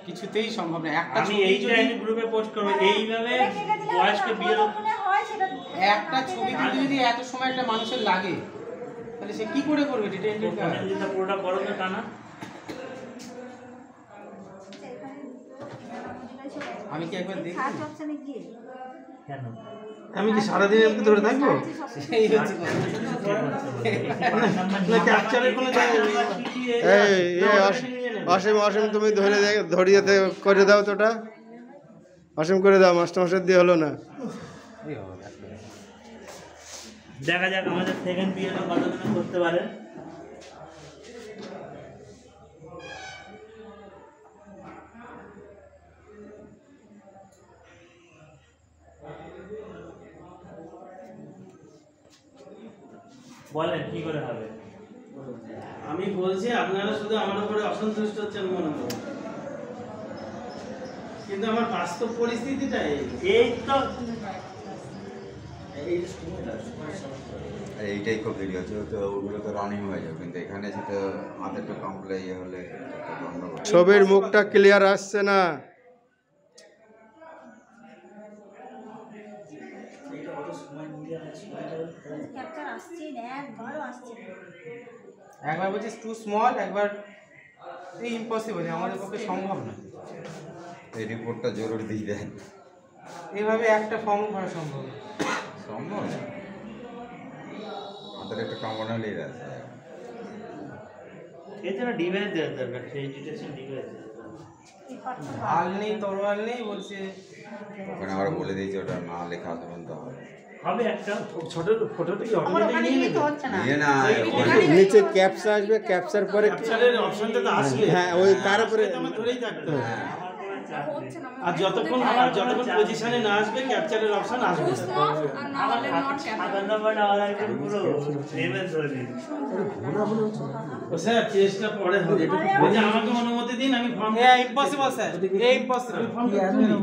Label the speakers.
Speaker 1: কিছুতেই সম্ভব না। একটা
Speaker 2: আমি
Speaker 1: ছবি
Speaker 2: এইটা
Speaker 1: যদি
Speaker 2: আমি গ্রুপে পোস্ট করব, এইভাবে বয়সকে বিয়ে
Speaker 1: একটা ছবি তুলতে যদি এত সময় একটা মানুষের লাগে, তাহলে সে কি করে করবে ডিটেইলড কাজ?
Speaker 2: পুরোটা করো তো টানা।
Speaker 1: আমি কি একবার দেখি?
Speaker 2: কেন
Speaker 3: আমি কি সারাদিন এমনি ধরে থাকবো?
Speaker 1: এই হচ্ছে কথা।
Speaker 3: না ক্যাপচারের কোনো জায়গা নেই।
Speaker 4: অসীম অসীম তুমি ধরিয়ে করে দাও তোটা, অসীম করে দাও, মাস্টার দিয়ে হলো না।
Speaker 2: দেখা যাক আমাদের সেকেন্ড বিয়েটা কতদিন করতে পারে। বলেন কি করে হবে?
Speaker 3: আমি বলছি আপনারা শুধু আমার উপরে অসন্তুষ্ট হচ্ছেন মনে হয়, কিন্তু আমার বাস্তব পরিস্থিতিটা
Speaker 2: এই তো
Speaker 5: এইটাই খুব দেরি হচ্ছে, তো ওগুলো তো রানিং হয়ে যাবে, কিন্তু এখানে সেটা হাতে একটু কমপ্লে ইয়ে হলে
Speaker 4: ছবির মুখটা ক্লিয়ার আসছে না।
Speaker 1: একবার বলছি টু স্মল, একবার ইম্পসিবল, আমাদের পক্ষে সম্ভব না।
Speaker 5: এই রিপোর্টটা জরুরি দিয়ে দেন।
Speaker 1: এভাবে একটা ফর্ম ভরা সম্ভব না।
Speaker 5: সম্ভব হাতের একটা কম্পাউন্ডারই আছে।
Speaker 2: এতে না ডিভাইস দেওয়ার দরকার, সেই ডিটেকশন ডিভাইস।
Speaker 1: হাল নেই, তরোয়াল নেই, বলছে
Speaker 5: ওখানে আমরা বলে দিয়েছি ওটা না লেখা আছে বলতে হবে।
Speaker 2: হবে একটা
Speaker 3: ছোট ফটোটা কি অটোমেটিক নিয়ে নেবে?
Speaker 5: ইয়ে না
Speaker 4: নিচে ক্যাপচা আসবে, ক্যাপচার পরে
Speaker 3: ক্যাপচারের অপশনটা তো আসবে,
Speaker 4: হ্যাঁ ওই তার উপরে
Speaker 3: আমার ধরেই থাকতে হবে।
Speaker 6: আর
Speaker 3: যতক্ষণ পজিশনে না আসবে ক্যাপচারের অপশন আসবে। ও স্যার চেষ্টা পরে হবে, আমাকে অনুমতি দিন, আমি ফর্ম
Speaker 1: ইম্পসিবল স্যার, ইম্পসিবল।